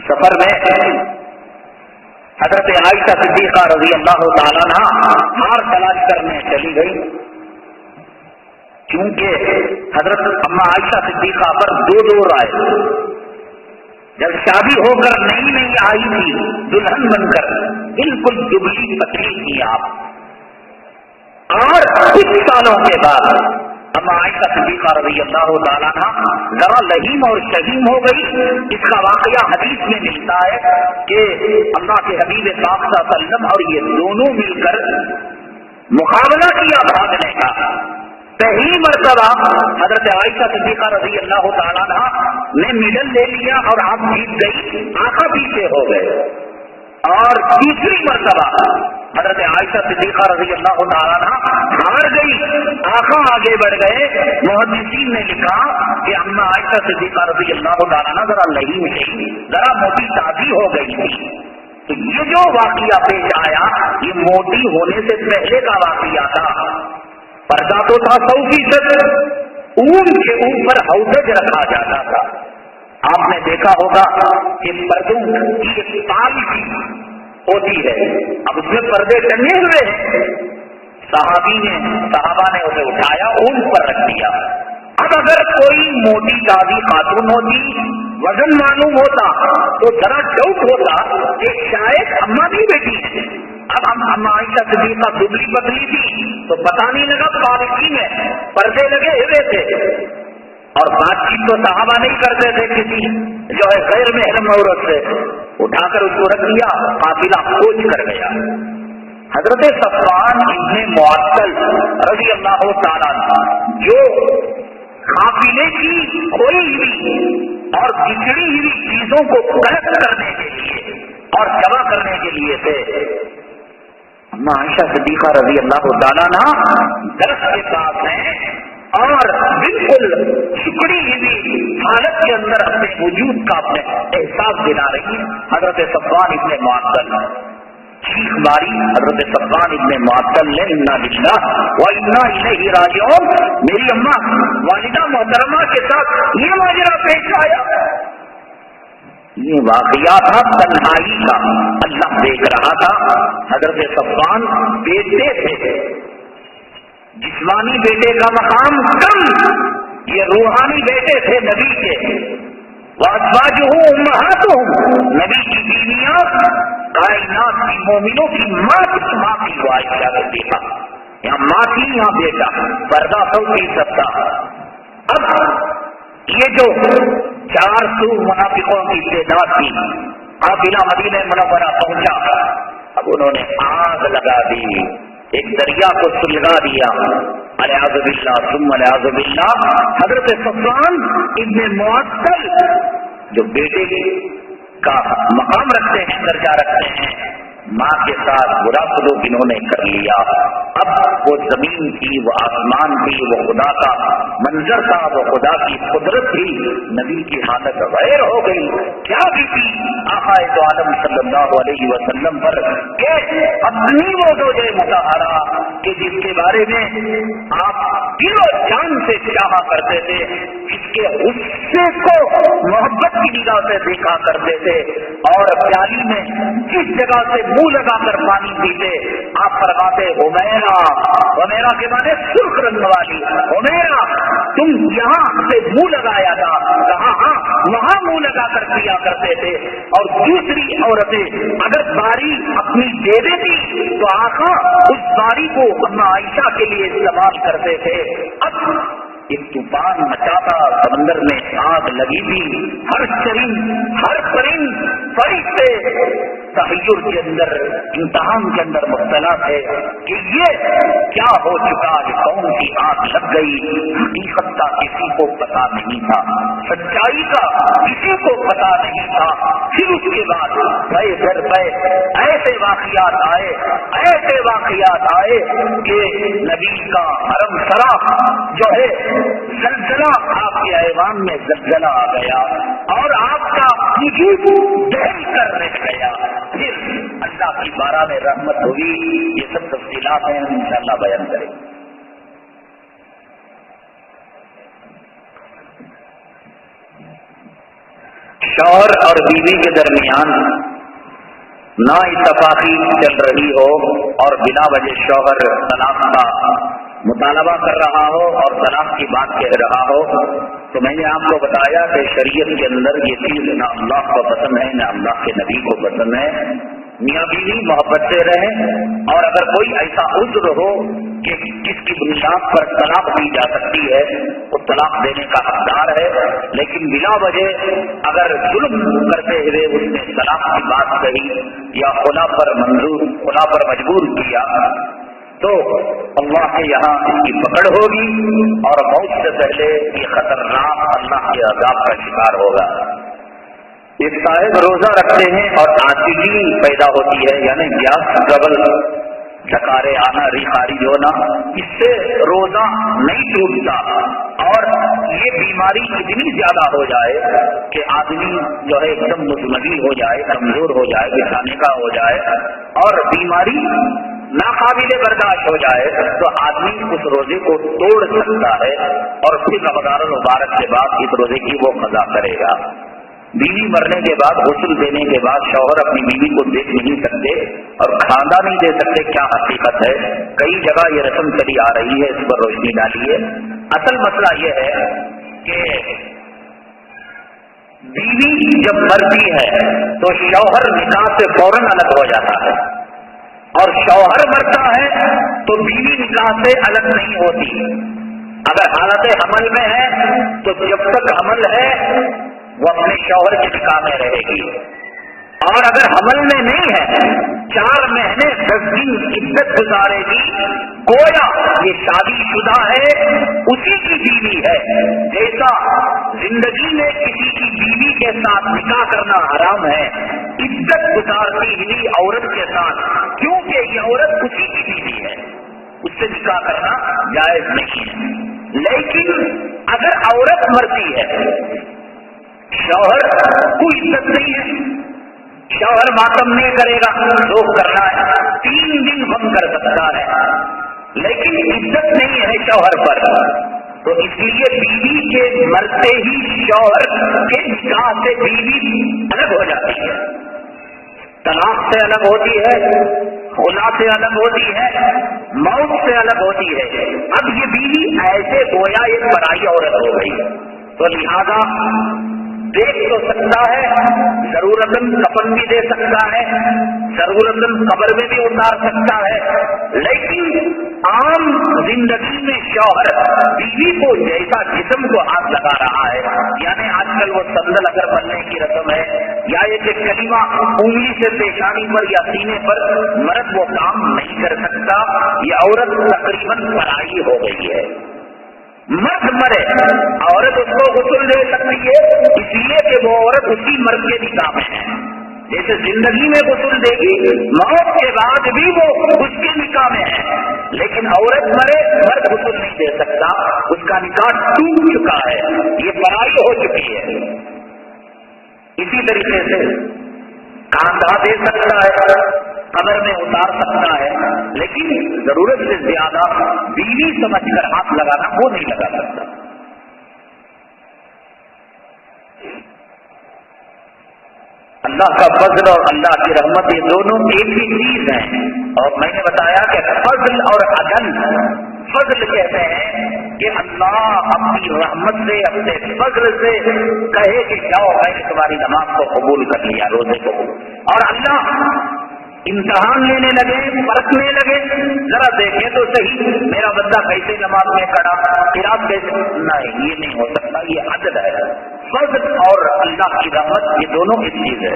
سفر میں حضرت عائشہ صدیقہ رضی اللہ تعالیٰ عنہا ہار تلاش کرنے چلی گئی، کیونکہ حضرت اما عائشہ صدیقہ پر دو آئے. جب شادی ہو کر نئی آئی تھی دلہن بن کر، بالکل دبلی پتلی تھی آپ، اور کچھ سالوں کے بعد اما عائشہ صدیقہ رضی اللہ تعالیٰ عنہا ذرا لہیم اور شہیم ہو گئی. اس کا واقعہ حدیث میں ملتا ہے کہ اللہ کے حبیب پاک صلی اللہ علیہ وسلم اور یہ دونوں مل کر مقابلہ کیا بھاگنے کا. پہلی مرتبہ حضرت عائشہ صدیقہ رضی اللہ تعالیٰ عنہا نے میڈل لے لیا اور آپ جیت گئی، آقا پیچھے ہو گئے. اور تیسری مرتبہ حضرت عائشہ صدیقہ رضی اللہ تعالیٰ عنہا ہار گئی، آقا آگے بڑھ گئے. محدثین نے لکھا کہ اما عائشہ صدیقہ رضی اللہ تعالیٰ عنہا ذرا لہیم تھی، ذرا موٹی تازی ہو گئی تھی. تو یہ جو واقعہ پیش آیا یہ موٹی ہونے سے پہلے کا واقعہ تھا. پردہ تو تھا 100%، اون کے اوپر ہودج رکھا جاتا تھا. آپ نے دیکھا ہوگا کہ پردوں کی ایک پالکی ہوتی ہے، اب اس میں پردے ٹنگے ہوئے ہیں. صحابہ نے اسے اٹھایا، اون پر رکھ دیا. اب اگر کوئی موٹی دادی خاتون ہوتی، وزن معلوم ہوتا تو ذرا ڈاؤٹ ہوتا کہ شاید اماں بھی بیٹی ہے. اب ہم اما عائشہ صدیقہ دبلی پتلی تھی تو پتہ نہیں لگا، پالکی میں پردے لگے ہوئے تھے. اور بات چیت تو صحابہ نہیں کرتے تھے کسی جو ہے غیر محرم عورت سے. اٹھا کر اس کو رکھ دیا، قافلہ کوچ کر گیا. حضرت صفوان ابن معطل رضی اللہ تعالیٰ جو قافلے کی کھوئی ہوئی اور بچڑی ہوئی چیزوں کو کلیکٹ کرنے کے لیے اور جمع کرنے کے لیے تھے، اما عائشہ صدیقہ رضی اللہ تعالیٰ درخت کے پاس ہیں اور بالکل سکڑی ہوئی حالت کے اندر اپنے وجود کا اپنے احساس دلا رہی ہے. حضرت صفوان ابن معطل چیخ ماری. حضرت صفوان ابن معطل نے انا للہ و انا الیہ راجعون، میری اماں والدہ محترمہ کے ساتھ یہ ماجرا پیش آیا. یہ واقعہ تھا تنہائی کا، اللہ دیکھ رہا تھا. حضرت صفوان بیٹے تھے، جسمانی بیٹے کا مقام کم، یہ روحانی بیٹے تھے نبی کے. وازواجہ امہاتہم، نبی کی بیویاں کائنات کی مومنوں کی ماں کی عائشہ صدیقہ، یہاں ماں تھی یہاں بیٹا، پردہ 100% تھا. اب یہ جو 400 منافقوں کی تعداد تھی، قافلہ مدینہ منورہ پہنچا. اب انہوں نے آگ لگا دی، ایک دریا کو سلگا دیا. الیاذ باللہ ثم الیاذ باللہ. حضرت صفوان ابن معطل جو بیٹے کا مقام رکھتے ہیں، درجہ رکھتے ہیں، ماں کے ساتھ برا سلوک انہوں نے کر لیا. اب وہ زمین تھی، وہ آسمان تھی، وہ خدا کا منظر تھا، وہ خدا کی قدرت تھی. نبی کی حالت غیر ہو گئی. کیا بھی تھی آقا دو عالم صلی اللہ علیہ وسلم پر کہ اپنی وہ زوجہ مطہرہ کہ جس کے بارے میں آپ دل و جان سے چاہا کرتے تھے، جس کے غصے کو محبت کی نگاہ سے دیکھا کرتے تھے، اور پیالی میں جس جگہ سے منہ لگا کر پانی پیتے، آپ فرماتے حمیرہ، حمیرہ کے معنی سرخ رنگ والی، حمیرہ تم یہاں سے منہ لگایا تھا، کہا ہاں وہاں منہ لگا کر پیا کرتے تھے. اور دوسری عورتیں اگر باری اپنی دے دیتی تو آقا اس باری کو اما عائشہ کے لیے استعمال کرتے تھے. اب ایک طوفان مچا تھا، سمندر میں آگ لگی تھی، ہر چرند ہر پرند فرشتے تحیر کے اندر، امتحان کے اندر مبتلا تھے کہ یہ کیا ہو چکا ہے، کون سی آگ لگ گئی. حقیقت کا کسی کو پتا نہیں تھا، سچائی کا کسی کو پتا نہیں تھا. پھر اس کے بعد پے در پے ایسے واقعات آئے کہ نبی کا حرم سرا جو ہے زلزلہ، آپ کے ایوان میں زلزلہ آ گیا اور آپ کا وجود دہل کر رہ گیا. پھر اللہ کی بارہ میں رحمت ہوئی. یہ سب تفصیلات ہیں، انشاءاللہ بیان کریں گے. شوہر اور بیوی کے درمیان نا اتفاقی چل رہی ہو اور بلا وجہ شوہر طلاق کا مطالبہ کر رہا ہو اور طلاق کی بات کہہ رہا ہو، تو میں نے آپ کو بتایا کہ شریعت کے اندر یہ چیز نہ اللہ کو پسند ہے نہ اللہ کے نبی کو پسند ہے۔ میاں بیوی محبت سے رہیں، اور اگر کوئی ایسا عذر ہو کہ جس کی بنیاد پر طلاق دی جا سکتی ہے وہ طلاق دینے کا حقدار ہے، لیکن بلا وجہ اگر ظلم کرتے ہوئے اس نے طلاق کی بات کہی یا خلا پر مجبور کیا تو اللہ کے یہاں اس کی پکڑ ہوگی اور موت سے پہلے یہ خطرناک اللہ کے عذاب کا شکار ہوگا۔ ایک صاحب روزہ رکھتے ہیں اور عاجزی پیدا ہوتی ہے، یعنی گیس ٹربل، ڈکارے آنا، ریخاری ہونا، اس سے روزہ نہیں ٹوٹتا اور یہ بیماری اتنی زیادہ ہو جائے کہ آدمی جو ہے ایک دم مزمزی ہو جائے، کمزور ہو جائے، بچھانے کا ہو جائے اور بیماری ناقابل برداشت ہو جائے تو آدمی اس روزے کو توڑ سکتا ہے اور پھر رمضان المبارک کے بعد اس روزے کی وہ قضا کرے گا۔ بیوی مرنے کے بعد غسل دینے کے بعد شوہر اپنی بیوی کو دیکھ نہیں سکتے اور کھانا نہیں دے سکتے، کیا حقیقت ہے؟ کئی جگہ یہ رسم چلی آ رہی ہے، اس پر روشنی ڈالیے۔ اصل مسئلہ یہ ہے کہ بیوی جب مرتی ہے تو شوہر نکاح سے فوراً الگ ہو جاتا ہے اور شوہر مرتا ہے تو بیوی نکاح سے الگ نہیں ہوتی۔ اگر حالت حمل میں ہے تو جب تک حمل ہے وہ اپنے شوہر کے نکاح میں رہے گی، اور اگر حمل میں نہیں ہے 4 مہینے 10 دن عدت گزارے گی، گویا یہ شادی شدہ ہے، اسی کی بیوی ہے۔ جیسا زندگی میں کسی کی بیوی کے ساتھ نکاح کرنا حرام ہے، عدت گزارتی ہوئی عورت کے ساتھ، کیونکہ یہ عورت اسی کی بیوی ہے، اس سے نکاح کرنا جائز نہیں ہے۔ لیکن اگر عورت مرتی ہے، شوہر کو عزت نہیں ہے، شوہر ماتم نہیں کرے گا، شوق کرنا ہے 3 دن غم کر سکتا ہے، لیکن عزت نہیں ہے شوہر پر، تو اس لیے بیوی کے مرتے ہی شوہر کے نکاح سے بیوی الگ ہو جاتی ہے، طلاق سے الگ ہوتی ہے، خلا سے الگ ہوتی ہے، موت سے الگ ہوتی ہے۔ اب یہ بیوی ایسے گویا ایک پرائی عورت ہو گئی، تو لہذا دیکھ تو سکتا ہے، ضرورتاً کفن بھی دے سکتا ہے، ضرورتاً قبر میں بھی اتار سکتا ہے، لیکن عام زندگی میں شوہر بیوی کو جیسا جسم کو ہاتھ لگا رہا ہے، یعنی آج کل وہ سندل اگر بننے کی رسم ہے یا یہ کہ کلمہ انگلی سے پیشانی پر یا سینے پر، مرد وہ کام نہیں کر سکتا، یہ عورت تقریباً پرائی ہو گئی ہے۔ مرد مرے عورت اس کو غسل دے سکتی ہے، اس لیے کہ وہ عورت اسی مرد کے نکاح میں ہے، جیسے زندگی میں غسل دے گی موت کے بعد بھی وہ اس کے نکاح میں ہے، لیکن عورت مرے مرد غسل نہیں دے سکتا، اس کا نکاح ٹوٹ چکا ہے، یہ پرائی ہو چکی ہے۔ اسی طریقے سے کاندھا دے سکتا ہے، قبر میں اتار سکتا ہے، لیکن ضرورت سے زیادہ بیوی سمجھ کر ہاتھ لگانا وہ نہیں لگا سکتا۔ اللہ کا فضل اور اللہ کی رحمت یہ دونوں ایک ہی چیز ہیں، اور میں نے بتایا کہ فضل اور عدل، فضل کہتے ہیں کہ اللہ اپنی رحمت سے اپنے فضل سے کہے کہ جاؤ میں نے تمہاری نماز کو قبول کر لیا، روزے کو، اور اللہ امتحان لینے لگے، پرکھنے لگے، ذرا دیکھیں تو صحیح میرا بندہ کیسے نماز میں کھڑا، قرات کیسے، نہیں یہ نہیں ہو سکتا، یہ عدل ہے۔ فضل اور اللہ کی رحمت یہ دونوں ایک چیز ہے۔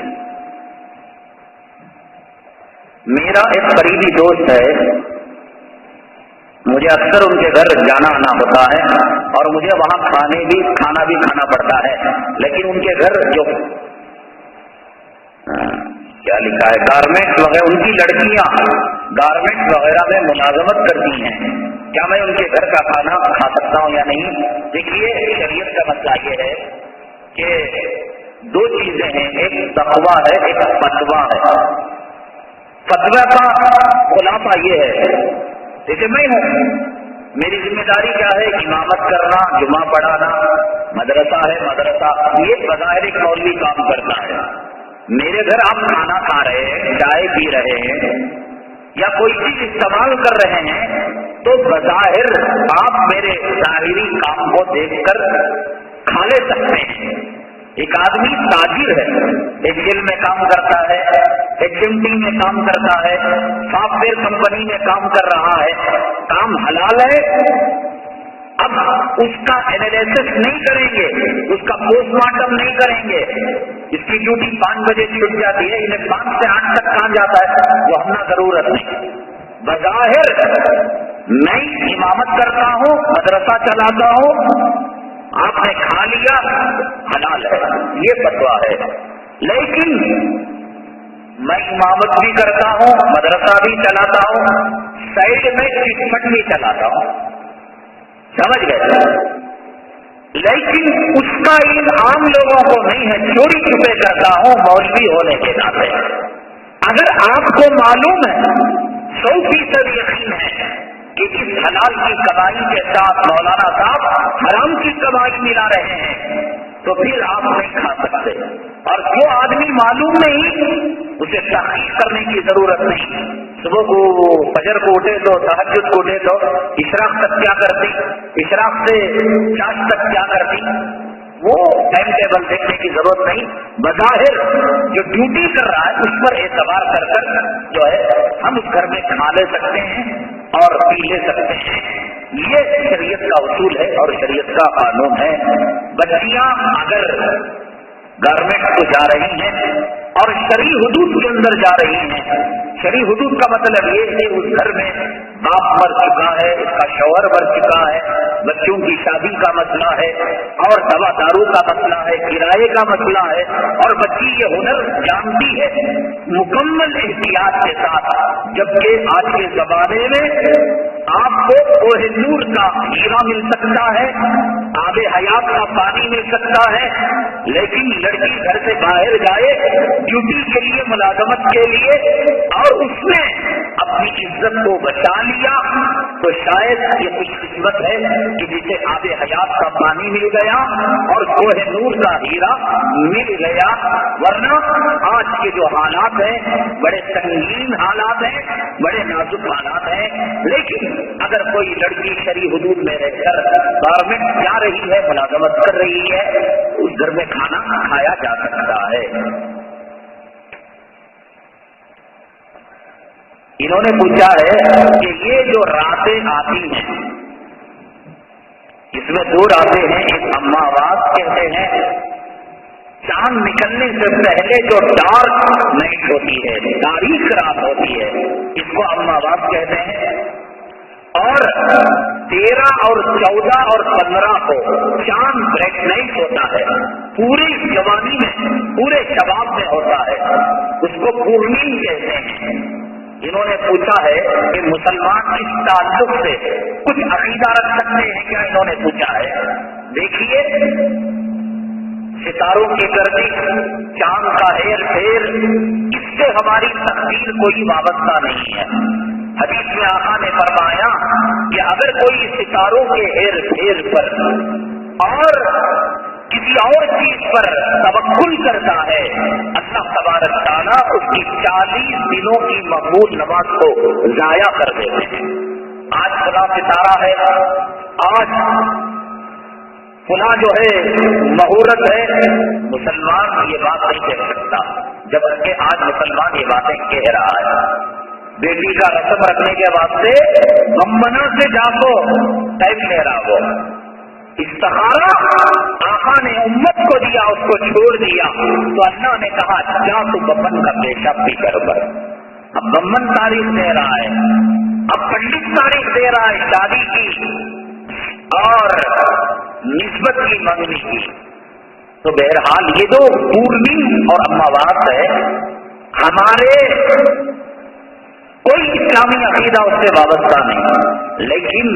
میرا ایک قریبی دوست ہے، مجھے اکثر ان کے گھر جانا آنا ہوتا ہے اور مجھے وہاں کھانا بھی کھانا پڑتا ہے، لیکن ان کے گھر جو کیا لکھا ہے گارمنٹس وغیرہ، ان کی لڑکیاں گارمنٹس وغیرہ میں ملازمت کرتی ہیں، کیا میں ان کے گھر کا کھانا کھا سکتا ہوں یا نہیں؟ دیکھیے شریعت کا مسئلہ یہ ہے کہ 2 چیزیں ہیں، ایک تقویٰ ہے، ایک فتویٰ ہے۔ فتویٰ کا خلاصہ یہ ہے، جیسے میں ہوں، میری ذمہ داری کیا ہے؟ امامت کرنا، جمعہ پڑھانا، مدرسہ ہے مدرسہ، یہ بظاہر ایک مولوی کام کرتا ہے۔ میرے گھر آپ کھانا کھا رہے ہیں، چائے پی رہے ہیں یا کوئی چیز استعمال کر رہے ہیں تو بظاہر آپ میرے ظاہری کام کو دیکھ کر کھا لے سکتے ہیں۔ ایک آدمی تاجر ہے، ایک جیل میں کام کرتا ہے، ایک چمٹی میں کام کرتا ہے، سافٹ ویئر کمپنی میں کام کر رہا ہے، کام حلال ہے۔ اب اس کا انالیسس نہیں کریں گے، اس کا پوسٹ مارٹم نہیں کریں گے۔ اس کی ڈیوٹی 5 بجے چھٹ جاتی ہے، انہیں 5 سے 8 تک کہاں جاتا ہے، وہ اپنا ضرورت نہیں۔ بظاہر میں امامت کرتا ہوں، مدرسہ چلاتا ہوں، آپ نے کھا لیا، حلال ہے، یہ فتویٰ ہے۔ لیکن میں امامت بھی کرتا ہوں، مدرسہ بھی چلاتا ہوں، سائڈ میں چٹ پٹ بھی چلاتا ہوں، سمجھ گئے؟ لیکن اس کا علم عام لوگوں کو نہیں ہے، چوری چھپے کرتا ہوں مولوی ہونے کے ناطے۔ اگر آپ کو معلوم ہے، 100% یقین ہے کہ اس حلال کی کمائی کے ساتھ مولانا صاحب حرام کی کمائی ملا رہے ہیں، تو پھر آپ نہیں کھا سکتے۔ اور جو آدمی معلوم نہیں، اسے تحقیق کرنے کی ضرورت نہیں۔ صبح کو فجر کو اٹھے تو تہجد کو اٹھے تو اشراق تک کیا کرتی، اشراق سے چاش تک کیا کرتی، وہ ٹائم ٹیبل دیکھنے کی ضرورت نہیں۔ بظاہر جو ڈیوٹی کر رہا ہے اس پر اعتبار کر کر جو ہے ہم اس گھر میں کھا لے سکتے ہیں اور پی لے سکتے ہیں۔ یہ شریعت کا اصول ہے اور شریعت کا قانون ہے۔ بچیاں اگر گارمنٹ کو جا رہی ہیں اور شرعی حدود کے اندر جا رہی ہیں، شرعی حدود کا مطلب یہ ہے اس گھر میں باپ مر چکا ہے، اس کا شوہر مر چکا ہے، بچوں کی شادی کا مسئلہ ہے اور دوا دارو کا مسئلہ ہے، کرائے کا مسئلہ ہے، اور بچی یہ ہنر جانتی ہے مکمل احتیاط کے ساتھ، جبکہ آج کے زمانے میں آپ کو کوہ نور کا ہیرا مل سکتا ہے، آب حیات کا پانی مل سکتا ہے، لیکن لڑکی گھر سے باہر جائے ڈیوٹی کے لیے، ملازمت کے لیے، اور اس نے اپنی عزت کو بچا لیا تو شاید یہ خوش قسمت ہے کہ جسے آب حیات کا پانی مل گیا اور کوہ نور کا ہیرا مل گیا۔ ورنہ آج کے جو حالات ہیں بڑے سنگین حالات ہیں، بڑے نازک حالات ہیں۔ لیکن اگر کوئی لڑکی شرعی حدود میں رہ کر گورنمنٹ جا رہی ہے، ملازمت کر رہی ہے، اس گھر میں کھانا کھایا جا سکتا ہے۔ انہوں نے پوچھا ہے کہ یہ جو راتیں آتی ہیں، اس میں 2 راتیں ہیں، ایک اماواس کہتے ہیں، چاند نکلنے سے پہلے جو ڈارک نائٹ ہوتی ہے، تاریخ رات ہوتی ہے، اس کو اماواس کہتے ہیں، اور 13 اور 14 اور 15 کو چاند بریک نائٹ ہوتا ہے، پوری جوانی میں، پورے شباب میں ہوتا ہے، اس کو پورنیم کہتے ہیں۔ انہوں نے پوچھا ہے کہ مسلمان اس تعلق سے کچھ عقیدہ رکھ سکتے ہیں کیا؟ انہوں نے پوچھا ہے۔ دیکھیے، ستاروں کی گردش، چاند کا ہیر پھیر، اس سے ہماری تقدیر کوئی وابستہ نہیں ہے۔ حدیث میں آقا نے فرمایا کہ اگر کوئی ستاروں کے ہیر پھیر پر اور کسی اور چیز پر توکل کرتا ہے، اللہ تبارک تعالیٰ اس کی 40 دنوں کی مقبول نماز کو ضائع کر دیتے ہیں۔ آج فلاں ستارہ ہے، آج فلاں جو ہے مہورت ہے، مسلمان یہ بات نہیں کہہ سکتا، جبکہ آج مسلمان یہ باتیں کہہ رہا ہے۔ بیٹی کا رسم رکھنے کے واسطے بمبنا سے جا کو ٹائم لے رہا ہو، استخارہ آقا نے امت کو دیا، اس کو چھوڑ دیا، تو اللہ نے کہا جا تو بمن کا پیشاب بھی کر بر۔ اب بمن تاریخ دے رہا ہے، اب پنڈت تاریخ دے رہا ہے شادی کی اور نسبت کی منگنی کی۔ تو بہرحال یہ جو پورنی اور اماواس ہے، ہمارے کوئی اسلامی عقیدہ اس سے وابستہ نہیں، لیکن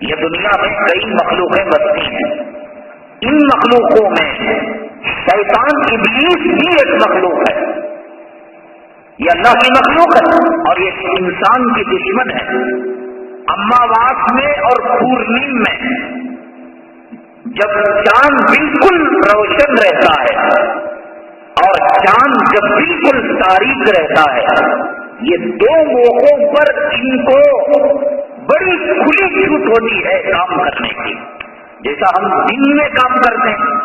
یہ دنیا میں کئی مخلوقیں بستی ہیں، ان مخلوقوں میں شیطان ابلیس بھی ایک مخلوق ہے، یہ اللہ کی مخلوق ہے اور یہ انسان کی دشمن ہے۔ اماواس میں اور پورنیم میں جب چاند بالکل روشن رہتا ہے اور چاند جب بالکل تاریک رہتا ہے، یہ دو موقعوں پر ان کو بڑی کھلی چھوٹ ہوتی ہے کام کرنے کی. جیسا ہم دن میں کام کرتے ہیں،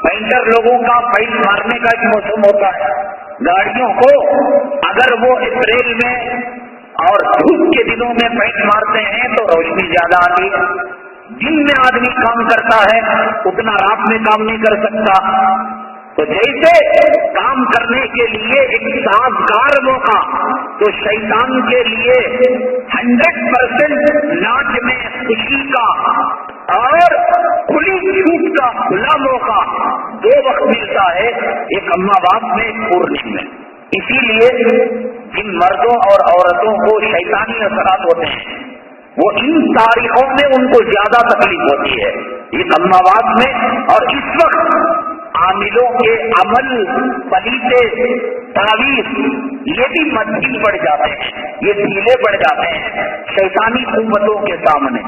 پینٹر لوگوں کا پینٹ مارنے کا ایک موسم ہوتا ہے. گاڑیوں کو اگر وہ اپریل میں اور دھوپ کے دنوں میں پینٹ مارتے ہیں تو روشنی زیادہ آتی ہے. دن میں آدمی کام کرتا ہے اتنا رات میں کام نہیں کر سکتا. تو جیسے کام کرنے کے لیے ایک سازگار موقع، تو شیطان کے لیے 100% ناچ میں خوشی کا اور کھلی چھوٹ کا کھلا موقع دو وقت ملتا ہے، ایک اماواس میں ایک پورنیم میں. اسی لیے جن مردوں اور عورتوں کو شیطانی اثرات ہوتے ہیں وہ ان تاریخوں میں ان کو زیادہ تکلیف ہوتی ہے، اس اماواس میں. اور اس وقت عاملوں کے عمل، پلیتے، تعویذ یہ بھی مدھیم پڑ جاتے ہیں، یہ ڈھیلے پڑ جاتے ہیں شیطانی قوتوں کے سامنے.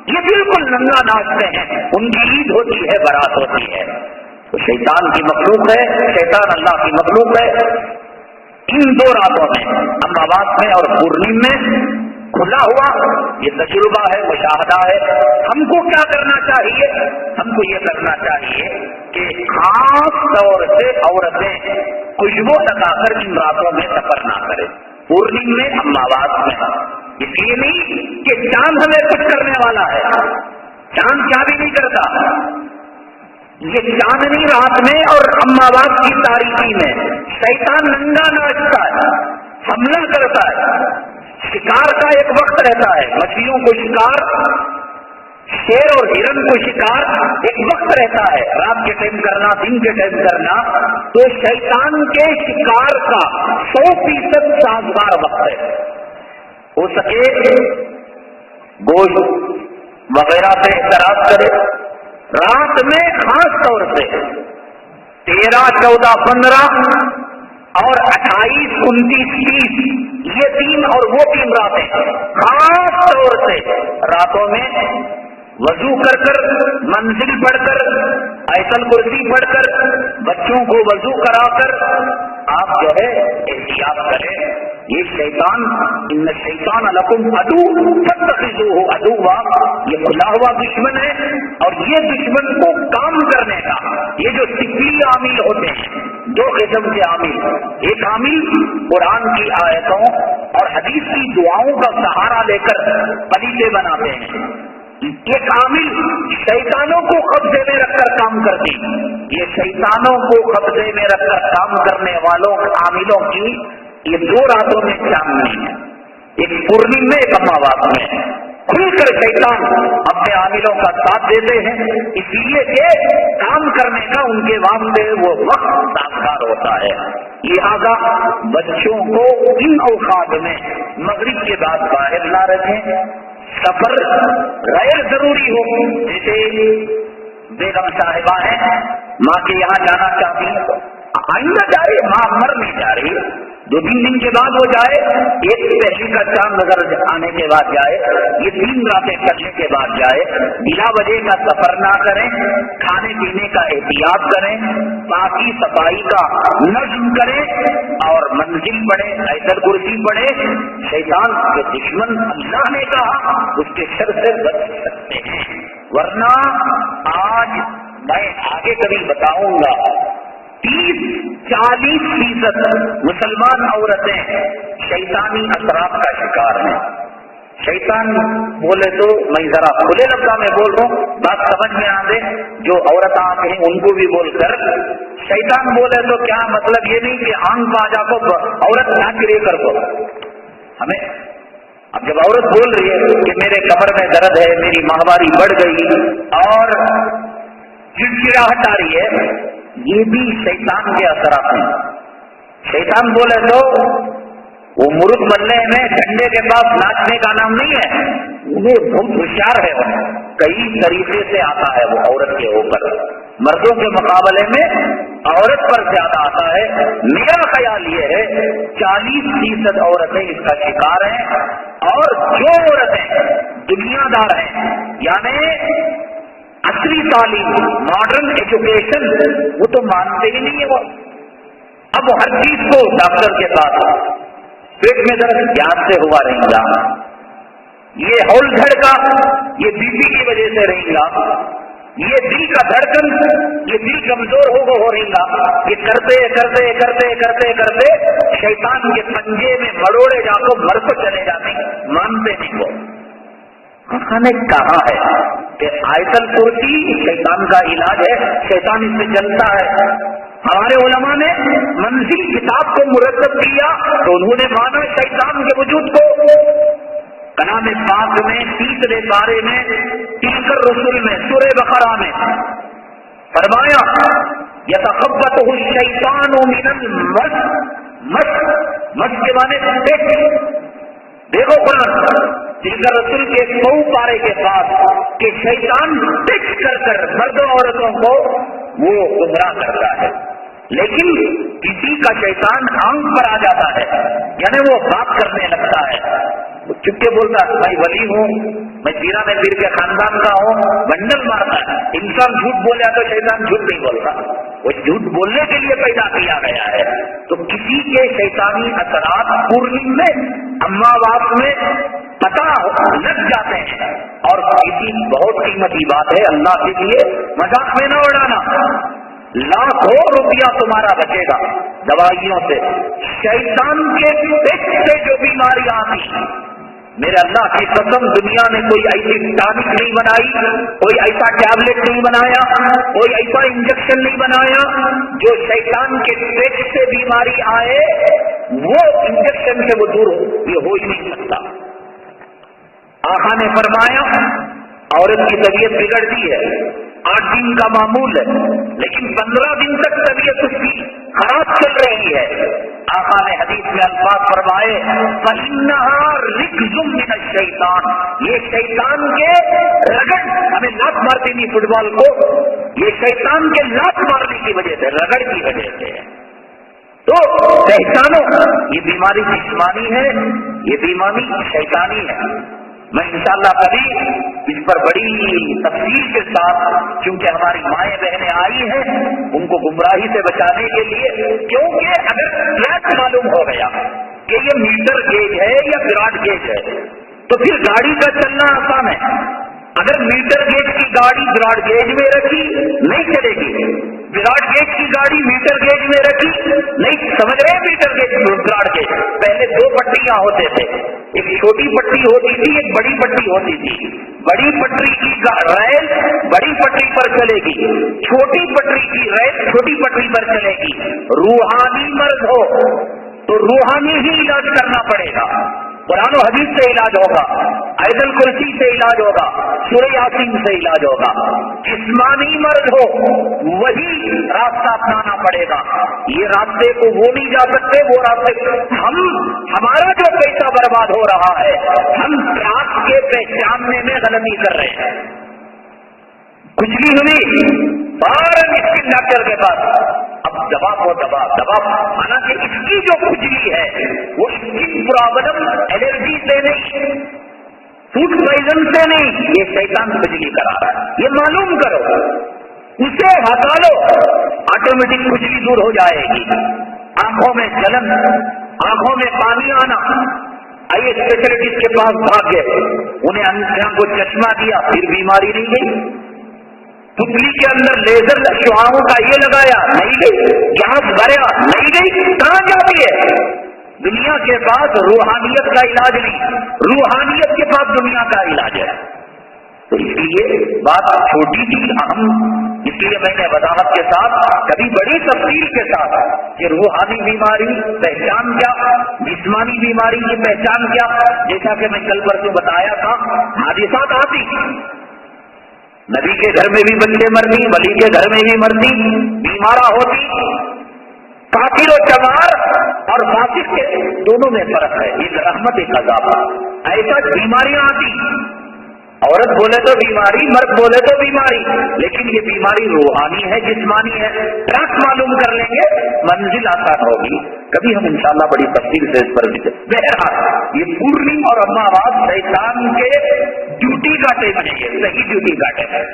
یہ بالکل ننگا ناچتے ہیں، ان کی عید ہوتی ہے، برات ہوتی ہے. تو شیطان کی مخلوق ہے، شیطان اللہ کی مخلوق ہے. ان دو راتوں میں اماواس میں اور پورنیم میں کھلا ہوا یہ تجربہ ہے، مشاہدہ ہے. ہم کو کیا کرنا چاہیے؟ ہم کو یہ کرنا چاہیے کہ خاص طور سے عورتیں خوشبو لگا کر ان راتوں میں سفر نہ کریں، پورنیم میں، اماواس میں. اس لیے نہیں کہ چاند ہمیں کچھ کرنے والا ہے، چاند کیا بھی نہیں کرتا. یہ چاندنی رات میں اور اماواس کی تاریکی میں شیطان ننگا ناچتا ہے، حملہ کرتا ہے. شکار کا ایک وقت رہتا ہے، مچھلیوں کو شکار، شیر اور ہرن کو شکار ایک وقت رہتا ہے، رات کے ٹائم کرنا، دن کے ٹائم کرنا. تو شیطان کے شکار کا 100% سازگار وقت ہے. ہو سکے گوشت وغیرہ سے اعتراض کرے. رات میں خاص طور سے 13، 14، 15 اور 28، 29، 30 یہ 3 اور وہ 3 راتیں خاص طور سے راتوں میں وضو کر کر، منزل پڑھ کر، آیت الکرسی پڑھ کر، بچوں کو وضو کرا کر آپ جو ہے احتیاط کریں. یہ شیطان، ان شیطان لکم عدو فاتخذوہ عدوا، یہ کھلا ہوا دشمن ہے. اور یہ دشمن کو کام کرنے کا یہ جو سفلی عامل ہوتے ہیں، 2 قسم کے عامل. ایک عامل قرآن کی آیتوں اور حدیث کی دعاؤں کا سہارا لے کر پلیتے بناتے ہیں. ایک عامل شیطانوں کو قبضے میں رکھ کر کام کرتی. یہ شیطانوں کو قبضے میں رکھ کر کام کرنے والوں عاملوں کی یہ 2 راتوں میں چاندنی ہے، ایک پورنیم میں، ایک اماواس میں. کھل کر شیطان اپنے عاملوں کا ساتھ دیتے ہیں، اس لیے کہ کام کرنے کا ان کے واسطے وہ وقت سازگار ہوتا ہے. لہذا بچوں کو ان اوقات میں مغرب کے بعد باہر نہ رکھیں. سفر غیر ضروری ہو، جیسے بیگم صاحبہ ہیں، ماں کے یہاں جانا چاہتی ہیں تو آئندہ جائے، ماں مر نہیں جا رہی، 2-3 دن کے بعد وہ جائے، ایک پہلی کا چاند نظر آنے کے بعد جائے، یہ 3 راتیں کرنے کے بعد جائے. بلا وجہ کا سفر نہ کریں، کھانے پینے کا احتیاط کریں، پاکی صفائی کا نظم کریں اور منزل پڑھیں، آیت الکرسی پڑھیں. شیطان کے دشمن اللہ نے کہا اس کے شر سے بچ سکتے ہیں. ورنہ آج میں آگے کبھی بتاؤں گا 30-40% مسلمان عورتیں شیطانی اثرات کا شکار ہیں. شیطان بولے تو میں ذرا کھلے لفظوں میں بول رہا ہوں، بات سمجھ میں آ دے. جو عورت آپ ہیں ان کو بھی بول کر، شیطان بولے تو کیا مطلب یہ نہیں کہ آنکھ باجا کو عورت نہ کرے کر دو. ہمیں اب جب عورت بول رہی ہے کہ میرے کمر میں درد ہے، میری ماہواری بڑھ گئی اور چڑچڑاہٹ آ رہی ہے، یہ بھی شیطان کے اثرات ہیں. شیطان بولے تو وہ مرغ بننے میں ڈنڈے کے پاس ناچنے کا نام نہیں ہے، وہ بہت ہوشیار ہے، وہ کئی طریقے سے آتا ہے وہ عورت کے اوپر. مردوں کے مقابلے میں عورت پر زیادہ آتا ہے. میرا خیال یہ ہے 40% عورتیں اس کا شکار ہیں، اور جو عورتیں دنیا دار ہیں، یعنی عصری تعلیم، ماڈرن ایجوکیشن، وہ تو مانتے ہی نہیں ہے. وہ اب ہر چیز کو ڈاکٹر کے پاس، پیٹ میں درد گیس سے ہوا رہے گا، یہ ہول دھڑکا یہ بی پی کی وجہ سے رہے گا، یہ دل کا دھڑکن یہ دل کمزور ہو رہے گا. یہ کرتے کرتے کرتے کرتے کرتے شیطان کے پنجے میں مروڑے جا کو مر تو چلے جاتے، مانتے نہیں. وہ آقا نے کہا ہے کہ آیت الکرسی شیطان کا علاج ہے، شیطان اس سے جلتا ہے. ہمارے علماء نے منزل کتاب کو مرتب کیا تو انہوں نے مانا شیطان کے وجود کو. کلام پاک میں 30 پارے میں تلک الرسل میں سورہ بقرہ میں فرمایا یتخبطہ الشیطان من المس، مس کے معنی پیٹ. دیکھو قرآن تلک الرسل کے 100 پارے کے پاس کہ شیطان ٹچ کر مردوں عورتوں کو وہ گمراہ کرتا ہے. لیکن کسی کا شیطان آنکھ پر آ جاتا ہے، یعنی وہ بات کرنے لگتا ہے، وہ چپ کے بولتا ہے میں ولی ہوں، میں پیرا میں پیر کے خاندان کا ہوں، بنڈل مارتا ہے. انسان جھوٹ بولے تو شیطان جھوٹ نہیں بولتا، وہ جھوٹ بولنے کے لیے پیدا کیا گیا ہے. تو کسی کے شیطانی اثرات پورنیم میں، اماواس میں پتہ لگ جاتے ہیں. اور کسی بہت قیمتی بات ہے، اللہ کے لیے مذاق میں نہ اڑانا. لاکھوں روپیہ تمہارا بچے گا دوائیوں سے، شیطان کے پیٹ سے جو بیماریاں آتی، میرے اللہ کی قسم دنیا نے کوئی ایسی ٹانک نہیں بنائی، کوئی ایسا ٹیبلٹ نہیں بنایا، کوئی ایسا انجیکشن نہیں بنایا جو شیطان کے پیٹ سے بیماری آئے وہ انجیکشن سے وہ دور یہ ہو ہی نہیں سکتا. آقا نے فرمایا عورت کی طبیعت بگڑتی ہے، 8 دن کا معمول ہے، لیکن 15 دن تک طبیعت اس کی خراب چل رہی ہے. آقا نے حدیث میں الفاظ فرمائے فَإِنَّهَا رِجْزٌ مِّنَ الشَّيْطَانِ، یہ شیطان کے رگڑ، ہمیں لات مارتے نہیں فٹ بال کو، یہ شیطان کے لات مارنے کی وجہ سے، رگڑ کی وجہ سے. تو پہچانو یہ بیماری جسمانی ہے، یہ بیماری شیطانی ہے. میں انشاءاللہ کبھی اس پر بڑی تفصیل کے ساتھ، کیونکہ ہماری مائیں بہنیں آئی ہیں ان کو گمراہی سے بچانے کے لیے، کیونکہ اگر فلیٹ معلوم ہو گیا کہ یہ میٹر گیج ہے یا براڈ گیج ہے تو پھر گاڑی کا چلنا آسان ہے. اگر میٹر گیج کی گاڑی براڈ گیج میں رکھی نہیں چلے گی، براڈ گیج کی گاڑی میٹر گیج میں رکھی نہیں، سمجھ رہے ہیں میٹر گیج براڈ گیج. پہلے 2 پٹیاں ہوتے تھے، ایک چھوٹی پٹی ہوتی تھی، ایک بڑی پٹی ہوتی تھی. بڑی پٹری کی ریل بڑی پٹری پر چلے گی، چھوٹی پٹری کی ریل چھوٹی پٹری پر چلے گی. روحانی مرض ہو تو روحانی ہی علاج کرنا پڑے گا، قرآن و حدیث سے علاج ہوگا، آیت الکرسی سے علاج ہوگا، سورہ یاسین سے علاج ہوگا. جسمانی مرض ہو وہی راستہ اپنانا پڑے گا. یہ راستے کو وہ نہیں جا سکتے، وہ راستے ہمارا جو پیسہ برباد ہو رہا ہے، ہم رات کے پہچاننے میں غلطی کر رہے ہیں. کچھ بھی ہوئی بارہ اسکن ڈاکٹر کے پاس، اب دوا کو دوا، حالانکہ اس کی جو کھجلی ہے وہ اسکن پرابلم الرجی سے نہیں، فوڈ پوائزن سے نہیں، یہ شیطان کھجلی کرا رہا ہے. یہ معلوم کرو، اسے ہٹا لو، آٹومیٹک کھجلی دور ہو جائے گی. آنکھوں میں جلن، آنکھوں میں پانی آنا، آئیے اسپیشلسٹ کے پاس بھاگے، انہیں آنکھوں کو چشمہ دیا، پھر بیماری نہیں گئی. پتلی کے اندر لیزر شعاعوں کا یہ لگایا، نہیں گئی. گیس بھریا، نہیں گئی. کہاں جاتی ہے؟ دنیا کے پاس روحانیت کا علاج نہیں، روحانیت کے پاس دنیا کا علاج ہے. تو اس لیے بات چھوٹی تھی اہم، اس لیے میں نے وضاحت کے ساتھ کبھی بڑی تفصیل کے ساتھ کہ روحانی بیماری پہچان کیا، جسمانی بیماری کی پہچان کیا، جیسا کہ میں کل پرسوں بتایا تھا. حادثات آتی، نبی کے گھر میں بھی بچے مرتی، ولی کے گھر میں بھی مرتی، بیمارہ ہوتی. کافر و چمار اور فاسق کے دونوں میں فرق ہے، ایک رحمت ایک عذاب. ایسا بیماریاں آتی عورت بولے تو بیماری، مرد بولے تو بیماری، لیکن یہ بیماری روحانی ہے، جسمانی ہے، ٹرک معلوم کر لیں گے منزل آسان ہوگی. کبھی ہم انشاءاللہ بڑی تفصیل سے اس پر بہرحال یہ پورنی اور اماواس شیطان کے ڈیوٹی کا ٹائم ہے، یہ صحیح ڈیوٹی کا ٹائم ہے،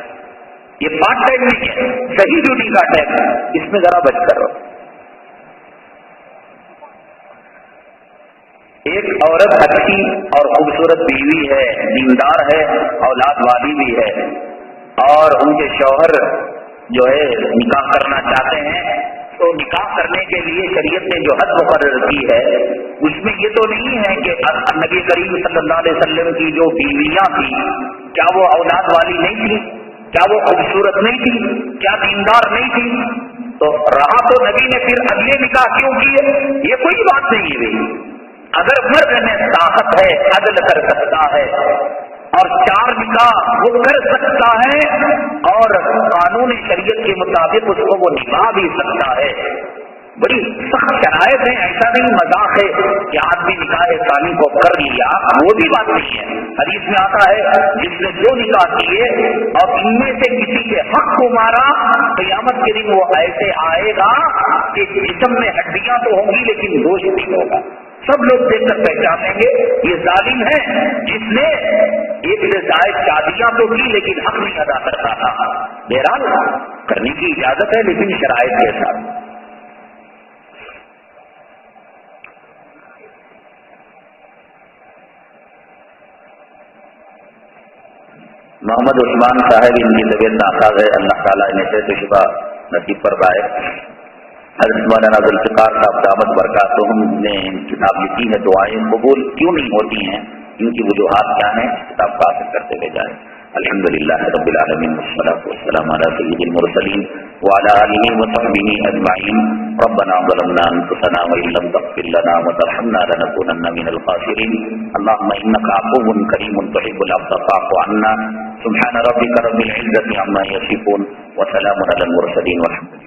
یہ پارٹ ٹائم نہیں ہے، صحیح ڈیوٹی کا ٹائم ہے. اس میں ذرا بچ کر رہو. ایک عورت اچھی اور خوبصورت بیوی ہے، دیندار ہے، اولاد والی بھی ہے، اور ان کے شوہر جو ہے نکاح کرنا چاہتے ہیں، تو نکاح کرنے کے لیے شریعت نے جو حد مقرر کی ہے اس میں یہ تو نہیں ہے کہ نبی کریم صلی اللہ علیہ وسلم کی جو بیویاں تھیں کیا وہ اولاد والی نہیں تھی، کیا وہ خوبصورت نہیں تھی، کیا دیندار نہیں تھی؟ تو رہا تو نبی نے پھر اگلے نکاح کیوں کیے؟ یہ کوئی بات نہیں ہے بھائی. اگر مرد میں طاقت ہے، عدل کر سکتا ہے اور 4 نکاح وہ کر سکتا ہے اور قانون شریعت کے مطابق اس کو وہ نبھا بھی سکتا ہے. بڑی سخت شرائط ہے، ایسا نہیں مذاق ہے کہ آدمی نکاح ثانی کو کر لیا، وہ بھی بات نہیں ہے. حدیث میں آتا ہے جس نے 2 نکاح کیے اور ان میں سے کسی کے حق کو مارا، قیامت کے دن وہ ایسے آئے گا کہ جسم میں ہڈیاں تو ہوں گی لیکن گوشت نہیں ہوگا. سب لوگ دیکھ کر پہچان لیں گے یہ ظالم ہے جس نے ایک سے زائد شادیاں تو کی لیکن حق نہیں ادا کرتا تھا. بہرحال کرنے کی اجازت ہے لیکن شرائط کے ساتھ. محمد عثمان صاحب ان کی طبیعت ناساز ہے، اللہ تعالیٰ انہیں صحت و شفا نصیب فرمائے. حضرت مولانا ذوالفقار صاحب دامت برکاتہم نے کتاب لکھی ہے، دعائیں قبول کیوں نہیں ہوتی ہیں، ان کی وجوہات کیا ہیں، کتاب کا حاصل کرتے ہوئے جائیں. الحمدللہ رب العالمین والصلاۃ والسلام علی سید المرسلین وعلی آلہ وصحبہ اجمعین. ربنا ظلمنا انفسنا وان لم تغفر لنا وترحمنا لنکونن من الخاسرین. اللهم انک عفو کریم تحب العفو فاعف عنا. سبحان ربک رب العزة عما یصفون وسلام علی المرسلین والحمد للہ.